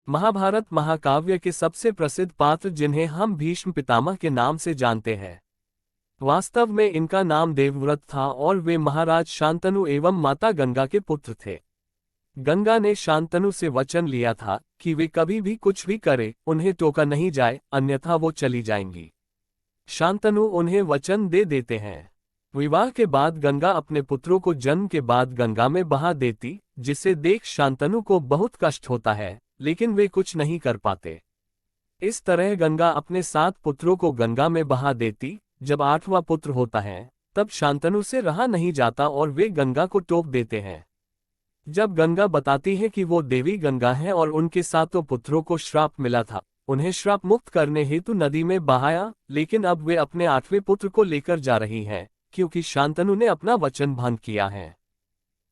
महाभारत महाकाव्य के सबसे प्रसिद्ध पात्र जिन्हें हम भीष्म पितामह के नाम से जानते हैं। वास्तव में इनका नाम देवव्रत था और वे महाराज शांतनु एवं माता गंगा के पुत्र थे। गंगा ने शांतनु से वचन लिया था कि वे कभी भी कुछ भी करे उन्हें टोका नहीं जाए, अन्यथा वो चली जाएंगी। शांतनु उन्हें वचन दे देते हैं। विवाह के बाद गंगा अपने पुत्रों को जन्म के बाद गंगा में बहा देती, जिसे देख शांतनु को बहुत कष्ट होता है, लेकिन वे कुछ नहीं कर पाते। इस तरह गंगा अपने 7 पुत्रों को गंगा में बहा देती। जब 8वां पुत्र होता है तब शांतनु से रहा नहीं जाता और वे गंगा को टोक देते हैं। जब गंगा बताती है कि वो देवी गंगा है और उनके 7 पुत्रों को श्राप मिला था, उन्हें श्राप मुक्त करने हेतु नदी में बहाया, लेकिन अब वे अपने 8वें पुत्र को लेकर जा रही हैं, क्योंकि शांतनु ने अपना वचन भंग किया है।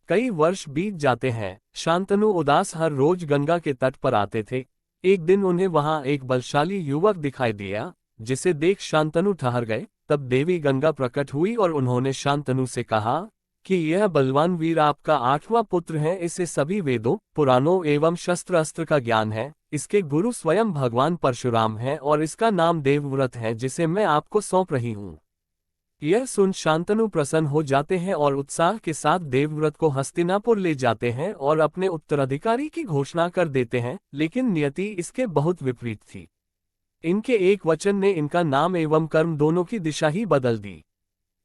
कई वर्ष बीत जाते हैं। शांतनु उदास हर रोज गंगा के तट पर आते थे। एक दिन उन्हें वहां एक बलशाली युवक दिखाई दिया, जिसे देख शांतनु ठहर गए। तब देवी गंगा प्रकट हुई और उन्होंने शांतनु से कहा कि यह बलवान वीर आपका 8वां पुत्र है। इसे सभी वेदों, पुराणों एवं शस्त्र अस्त्र का ज्ञान है। इसके गुरु स्वयं भगवान परशुराम हैं और इसका नाम देवव्रत है, जिसे मैं आपको सौंप रही हूँ। यह सुन शांतनु प्रसन्न हो जाते हैं और उत्साह के साथ देवव्रत को हस्तिनापुर ले जाते हैं और अपने उत्तराधिकारी की घोषणा कर देते हैं, लेकिन नियति इसके बहुत विपरीत थी। इनके एक वचन ने इनका नाम एवं कर्म दोनों की दिशा ही बदल दी।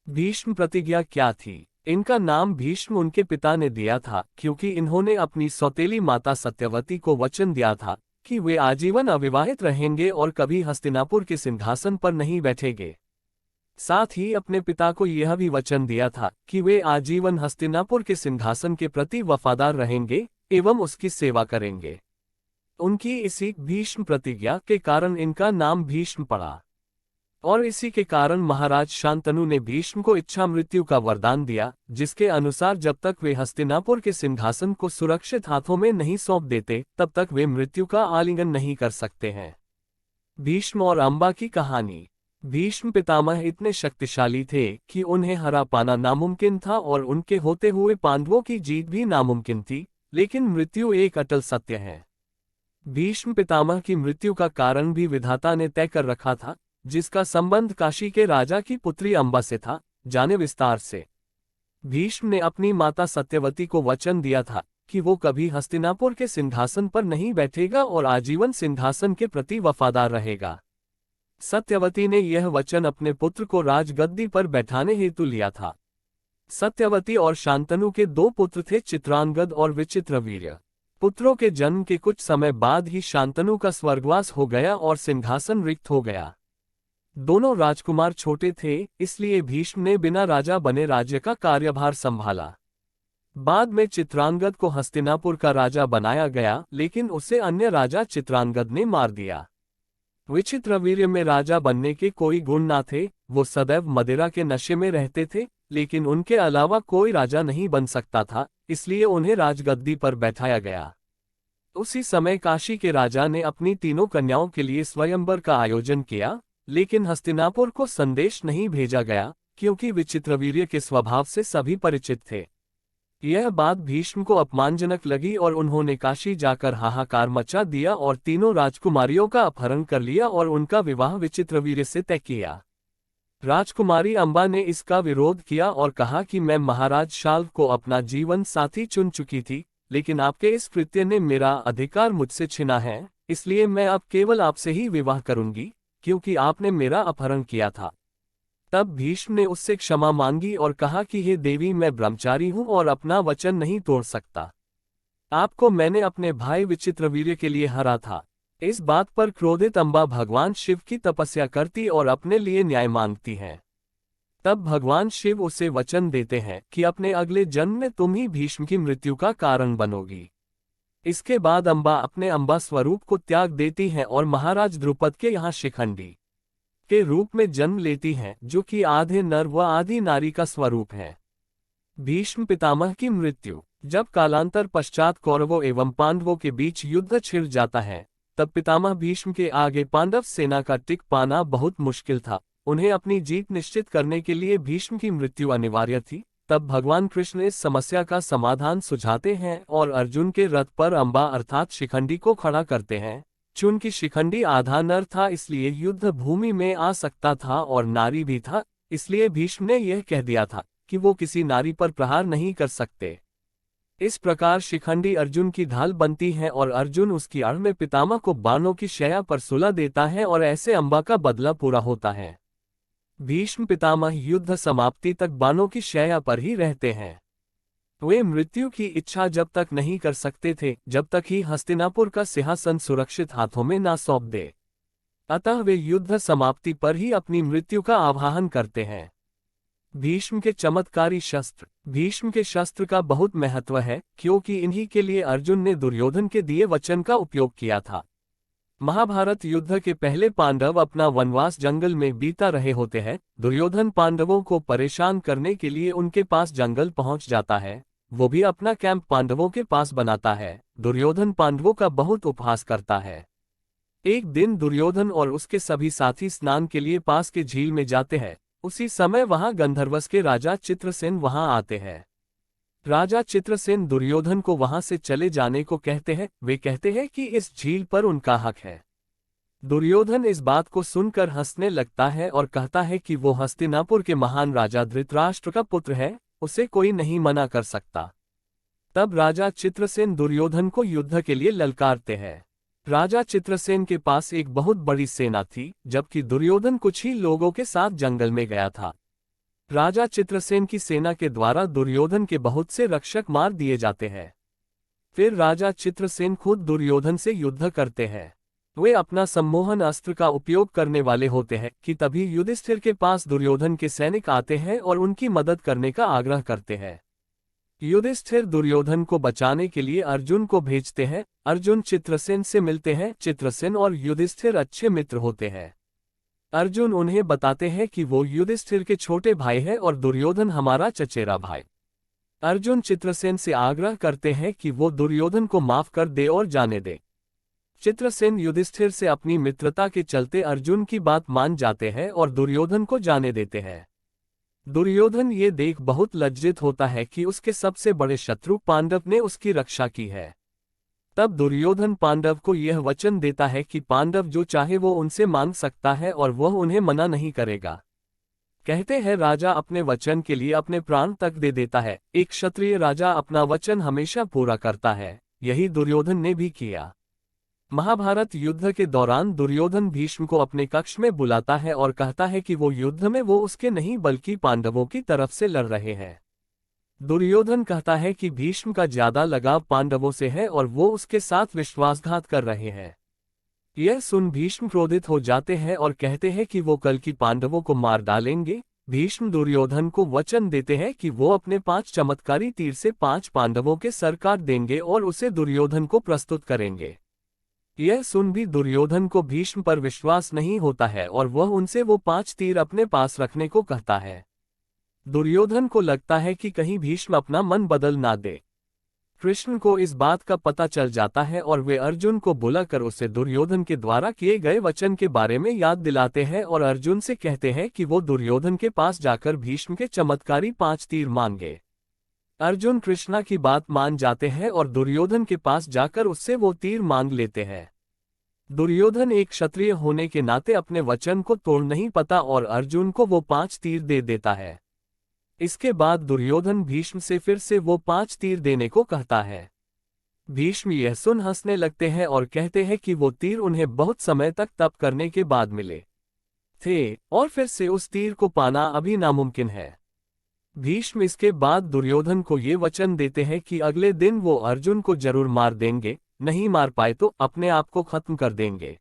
भीष्म प्रतिज्ञा क्या थी? इनका नाम भीष्म उनके पिता ने दिया था, क्योंकि इन्होंने अपनी सौतेली माता सत्यवती को वचन दिया था कि वे आजीवन अविवाहित रहेंगे और कभी हस्तिनापुर के सिंहासन पर नहीं बैठेंगे। साथ ही अपने पिता को यह भी वचन दिया था कि वे आजीवन हस्तिनापुर के सिंहासन के प्रति वफादार रहेंगे एवं उसकी सेवा करेंगे। उनकी इसी भीष्म प्रतिज्ञा के कारण इनका नाम भीष्म पड़ा और इसी के कारण महाराज शांतनु ने भीष्म को इच्छा मृत्यु का वरदान दिया, जिसके अनुसार जब तक वे हस्तिनापुर के सिंहासन को सुरक्षित हाथों में नहीं सौंप देते, तब तक वे मृत्यु का आलिंगन नहीं कर सकते हैं। भीष्म और अम्बा की कहानी। भीष्म पितामह इतने शक्तिशाली थे कि उन्हें हरा पाना नामुमकिन था और उनके होते हुए पांडवों की जीत भी नामुमकिन थी, लेकिन मृत्यु एक अटल सत्य है। भीष्म पितामह की मृत्यु का कारण भी विधाता ने तय कर रखा था, जिसका संबंध काशी के राजा की पुत्री अम्बा से था। जाने विस्तार से। भीष्म ने अपनी माता सत्यवती को वचन दिया था कि वो कभी हस्तिनापुर के सिंहासन पर नहीं बैठेगा और आजीवन सिंहासन के प्रति वफादार रहेगा। सत्यवती ने यह वचन अपने पुत्र को राजगद्दी पर बैठाने हेतु लिया था। सत्यवती और शांतनु के 2 पुत्र थे, चित्रांगद और विचित्रवीर्य। पुत्रों के जन्म के कुछ समय बाद ही शांतनु का स्वर्गवास हो गया और सिंहासन रिक्त हो गया। दोनों राजकुमार छोटे थे, इसलिए भीष्म ने बिना राजा बने राज्य का कार्यभार संभाला। बाद में चित्रांगद को हस्तिनापुर का राजा बनाया गया, लेकिन उसे अन्य राजा चित्रांगद ने मार दिया। विचित्रवीर्य में राजा बनने के कोई गुण ना थे। वो सदैव मदिरा के नशे में रहते थे, लेकिन उनके अलावा कोई राजा नहीं बन सकता था, इसलिए उन्हें राजगद्दी पर बैठाया गया। उसी समय काशी के राजा ने अपनी 3 कन्याओं के लिए स्वयंवर का आयोजन किया, लेकिन हस्तिनापुर को संदेश नहीं भेजा गया, क्योंकि विचित्रवीर्य के स्वभाव से सभी परिचित थे। यह बात भीष्म को अपमानजनक लगी और उन्होंने काशी जाकर हाहाकार मचा दिया और 3 राजकुमारियों का अपहरण कर लिया और उनका विवाह विचित्रवीर्य से तय किया। राजकुमारी अम्बा ने इसका विरोध किया और कहा कि मैं महाराज शाल्व को अपना जीवन साथी चुन चुकी थी, लेकिन आपके इस कृत्य ने मेरा अधिकार मुझसे छीना है, इसलिए मैं अब केवल आपसे ही विवाह करूंगी, क्योंकि आपने मेरा अपहरण किया था। तब भीष्म ने उससे क्षमा मांगी और कहा कि हे देवी, मैं ब्रह्मचारी हूं और अपना वचन नहीं तोड़ सकता। आपको मैंने अपने भाई विचित्रवीर्य के लिए हरा था। इस बात पर क्रोधित अम्बा भगवान शिव की तपस्या करती और अपने लिए न्याय मांगती हैं। तब भगवान शिव उसे वचन देते हैं कि अपने अगले जन्म में तुम ही भीष्म की मृत्यु का कारण बनोगी। इसके बाद अम्बा अपने अम्बा स्वरूप को त्याग देती हैं और महाराज द्रुपद के यहाँ शिखंडी के रूप में जन्म लेती हैं, जो कि आधे नर व आधी नारी का स्वरूप है। भीष्म पितामह की मृत्यु। जब कालांतर पश्चात कौरवों एवं पांडवों के बीच युद्ध छिड़ जाता है, तब पितामह भीष्म के आगे पांडव सेना का टिक पाना बहुत मुश्किल था। उन्हें अपनी जीत निश्चित करने के लिए भीष्म की मृत्यु अनिवार्य थी, तब भगवान कृष्ण इस समस्या का समाधान सुझाते हैं और अर्जुन के रथ पर अंबा अर्थात शिखंडी को खड़ा करते हैं। चूंकि शिखंडी आधा नर था इसलिए युद्ध भूमि में आ सकता था और नारी भी था, इसलिए भीष्म ने यह कह दिया था कि वो किसी नारी पर प्रहार नहीं कर सकते। इस प्रकार शिखंडी अर्जुन की ढाल बनती है और अर्जुन उसकी आड़ में पितामह को बाणों की शैया पर सुला देता है और ऐसे अंबा का बदला पूरा होता है। भीष्म पितामह युद्ध समाप्ति तक बाणों की शैया पर ही रहते हैं। वे मृत्यु की इच्छा जब तक नहीं कर सकते थे जब तक ही हस्तिनापुर का सिंहासन सुरक्षित हाथों में ना सौंप दे। अतः वे युद्ध समाप्ति पर ही अपनी मृत्यु का आवाहन करते हैं। भीष्म के चमत्कारी शस्त्र। भीष्म के शस्त्र का बहुत महत्व है क्योंकि इन्हीं के लिए अर्जुन ने दुर्योधन के दिए वचन का उपयोग किया था। महाभारत युद्ध के पहले पांडव अपना वनवास जंगल में बीता रहे होते हैं। दुर्योधन पांडवों को परेशान करने के लिए उनके पास जंगल पहुंच जाता है। वो भी अपना कैंप पांडवों के पास बनाता है। दुर्योधन पांडवों का बहुत उपहास करता है। एक दिन दुर्योधन और उसके सभी साथी स्नान के लिए पास के झील में जाते हैं। उसी समय वहां गंधर्वस के राजा चित्रसेन वहां आते हैं। राजा चित्रसेन दुर्योधन को वहां से चले जाने को कहते हैं। वे कहते हैं कि इस झील पर उनका हक है। दुर्योधन इस बात को सुनकर हंसने लगता है और कहता है कि वो हस्तिनापुर के महान राजा धृतराष्ट्र का पुत्र है, उसे कोई नहीं मना कर सकता। तब राजा चित्रसेन दुर्योधन को युद्ध के लिए ललकारते हैं। राजा चित्रसेन के पास एक बहुत बड़ी सेना थी, जबकि दुर्योधन कुछ ही लोगों के साथ जंगल में गया था। राजा चित्रसेन की सेना के द्वारा दुर्योधन के बहुत से रक्षक मार दिए जाते हैं। फिर राजा चित्रसेन खुद दुर्योधन से युद्ध करते हैं। वे अपना सम्मोहन अस्त्र का उपयोग करने वाले होते हैं कि तभी युधिष्ठिर के पास दुर्योधन के सैनिक आते हैं और उनकी मदद करने का आग्रह करते हैं। युधिष्ठिर दुर्योधन को बचाने के लिए अर्जुन को भेजते हैं। अर्जुन चित्रसेन से मिलते हैं। चित्रसेन और युधिष्ठिर अच्छे मित्र होते हैं। अर्जुन उन्हें बताते हैं कि वो युधिष्ठिर के छोटे भाई हैं और दुर्योधन हमारा चचेरा भाई। अर्जुन चित्रसेन से आग्रह करते हैं कि वो दुर्योधन को माफ कर दे और जाने दे। चित्रसेन युधिष्ठिर से अपनी मित्रता के चलते अर्जुन की बात मान जाते हैं और दुर्योधन को जाने देते हैं। दुर्योधन ये देख बहुत लज्जित होता है कि उसके सबसे बड़े शत्रु पांडव ने उसकी रक्षा की है। तब दुर्योधन पांडव को यह वचन देता है कि पांडव जो चाहे वो उनसे मांग सकता है और वह उन्हें मना नहीं करेगा। कहते हैं राजा अपने वचन के लिए अपने प्राण तक दे देता है। एक क्षत्रिय राजा अपना वचन हमेशा पूरा करता है। यही दुर्योधन ने भी किया। महाभारत युद्ध के दौरान दुर्योधन भीष्म को अपने कक्ष में बुलाता है और कहता है कि वो युद्ध में वो उसके नहीं बल्कि पांडवों की तरफ से लड़ रहे हैं। दुर्योधन कहता है कि भीष्म का ज्यादा लगाव पांडवों से है और वो उसके साथ विश्वासघात कर रहे हैं। यह सुन भीष्म क्रोधित हो जाते हैं और कहते हैं कि वो कल की पांडवों को मार डालेंगे। भीष्म दुर्योधन को वचन देते हैं कि वो अपने 5 चमत्कारी तीर से 5 पांडवों के सर काट देंगे और उसे दुर्योधन को प्रस्तुत करेंगे। यह सुन भी दुर्योधन को भीष्म पर विश्वास नहीं होता है और वह उनसे वो 5 तीर अपने पास रखने को कहता है। दुर्योधन को लगता है कि कहीं भीष्म अपना मन बदल ना दे। कृष्ण को इस बात का पता चल जाता है और वे अर्जुन को बुलाकर उसे दुर्योधन के द्वारा किए गए वचन के बारे में याद दिलाते हैं और अर्जुन से कहते हैं कि वो दुर्योधन के पास जाकर भीष्म के चमत्कारी 5 तीर मांगे। अर्जुन कृष्णा की बात मान जाते हैं और दुर्योधन के पास जाकर उससे वो तीर मांग लेते हैं। दुर्योधन एक क्षत्रिय होने के नाते अपने वचन को तोड़ नहीं पाता और अर्जुन को वो 5 तीर दे देता है। इसके बाद दुर्योधन भीष्म से फिर से वो 5 तीर देने को कहता है। भीष्म यह सुन हंसने लगते हैं और कहते हैं कि वो तीर उन्हें बहुत समय तक तप करने के बाद मिले थे और फिर से उस तीर को पाना अभी नामुमकिन है। भीष्म इसके बाद दुर्योधन को ये वचन देते हैं कि अगले दिन वो अर्जुन को जरूर मार देंगे, नहीं मार पाए तो अपने आप को खत्म कर देंगे।